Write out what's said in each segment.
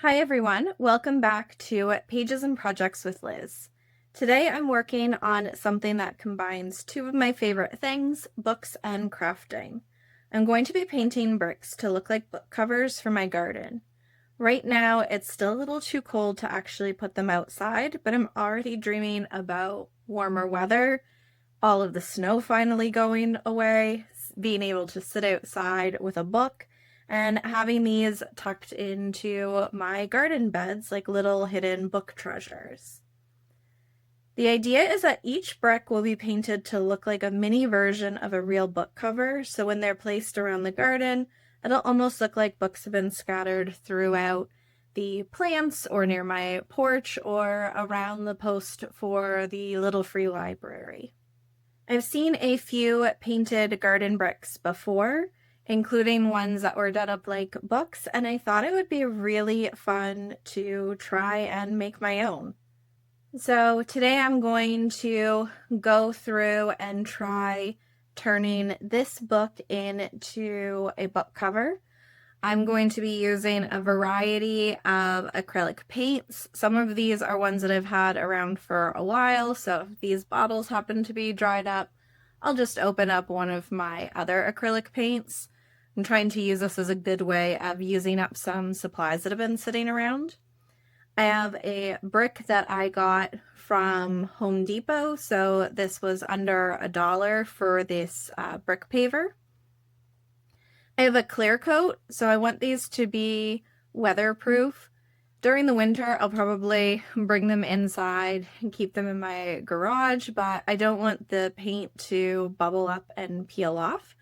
Hi everyone, welcome back to Pages and Projects with Liz. Today I'm working on something that combines two of my favorite things, books and crafting. I'm going to be painting bricks to look like book covers for my garden. Right now it's still a little too cold to actually put them outside, but I'm already dreaming about warmer weather, all of the snow finally going away, being able to sit outside with a book, and having these tucked into my garden beds like little hidden book treasures. The idea is that each brick will be painted to look like a mini version of a real book cover, so when they're placed around the garden, it'll almost look like books have been scattered throughout the plants or near my porch or around the post for the little free library. I've seen a few painted garden bricks before, including ones that were done up like books, and I thought it would be really fun to try and make my own. So today I'm going to go through and try turning this book into a book cover. I'm going to be using a variety of acrylic paints. Some of these are ones that I've had around for a while, so if these bottles happen to be dried up, I'll just open up one of my other acrylic paints. I'm trying to use this as a good way of using up some supplies that have been sitting around. I have a brick that I got from Home Depot, so this was under $1 for this brick paver. I have a clear coat, so I want these to be weatherproof. During the winter, I'll probably bring them inside and keep them in my garage, but I don't want the paint to bubble up and peel off.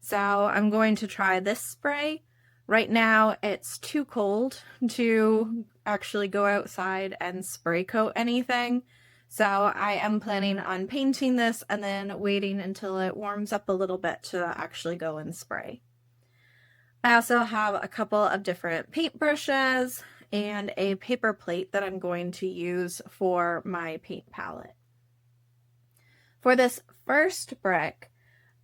So I'm going to try this spray. Right now, it's too cold to actually go outside and spray coat anything. So I am planning on painting this and then waiting until it warms up a little bit to actually go and spray. I also have a couple of different paintbrushes and a paper plate that I'm going to use for my paint palette. For this first brick,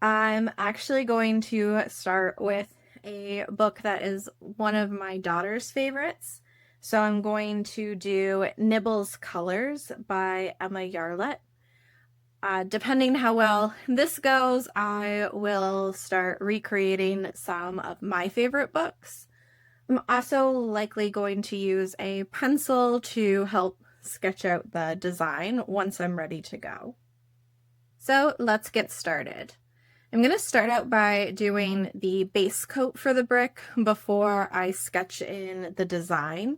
I'm actually going to start with a book that is one of my daughter's favorites. So I'm going to do Nibbles Colors by Emma Yarlett. Depending how well this goes, I will start recreating some of my favorite books. I'm also likely going to use a pencil to help sketch out the design once I'm ready to go. So let's get started. I'm going to start out by doing the base coat for the brick before I sketch in the design.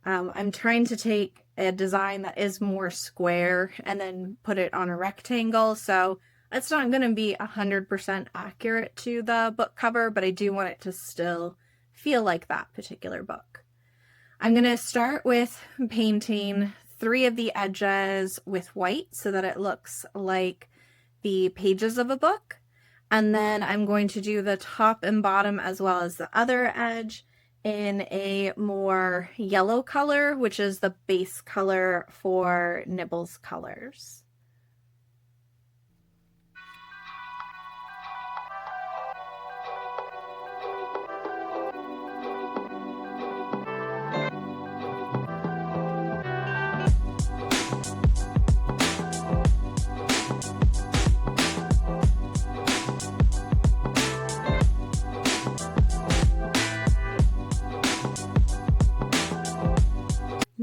I'm trying to take a design that is more square and then put it on a rectangle, so it's not going to be 100% accurate to the book cover, but I do want it to still feel like that particular book. I'm going to start with painting 3 of the edges with white so that it looks like the pages of a book, and then I'm going to do the top and bottom as well as the other edge in a more yellow color, which is the base color for Nibbles Colors.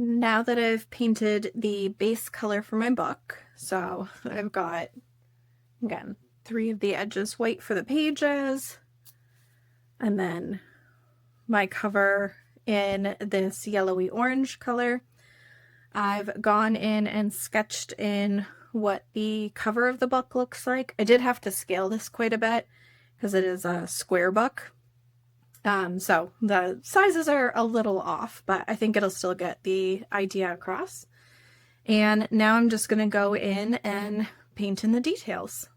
Now that I've painted the base color for my book, so I've got, again, 3 of the edges white for the pages, and then my cover in this yellowy orange color. I've gone in and sketched in what the cover of the book looks like. I did have to scale this quite a bit because it is a square book. So the sizes are a little off, but I think it'll still get the idea across. And now I'm just going to go in and paint in the details.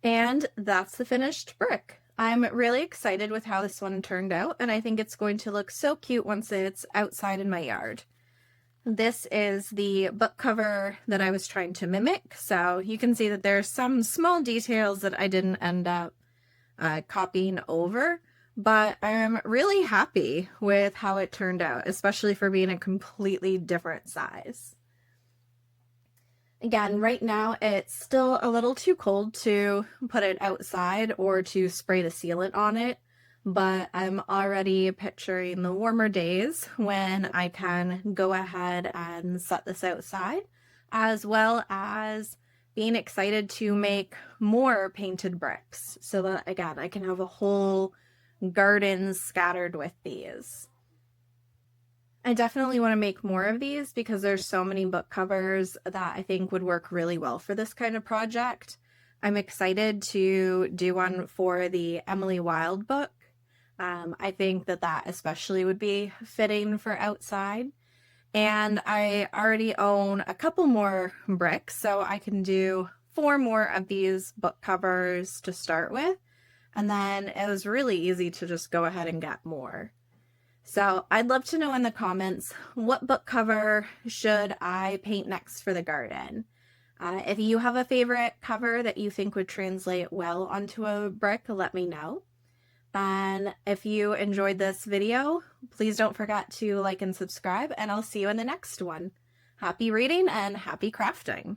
And that's the finished brick. I'm really excited with how this one turned out, and I think it's going to look so cute once it's outside in my yard. This is the book cover that I was trying to mimic, so you can see that there's some small details that I didn't end up copying over, but I'm really happy with how it turned out, especially for being a completely different size. Again, right now it's still a little too cold to put it outside or to spray the sealant on it, but I'm already picturing the warmer days when I can go ahead and set this outside, as well as being excited to make more painted bricks so that, again, I can have a whole garden scattered with these. I definitely want to make more of these because there's so many book covers that I think would work really well for this kind of project. I'm excited to do one for the Emily Wilde book. I think that especially would be fitting for outside. And I already own a couple more bricks, so I can do 4 more of these book covers to start with. And then it was really easy to just go ahead and get more. So I'd love to know in the comments, what book cover should I paint next for the garden? If you have a favorite cover that you think would translate well onto a brick, let me know. And if you enjoyed this video, please don't forget to like and subscribe, and I'll see you in the next one. Happy reading and happy crafting!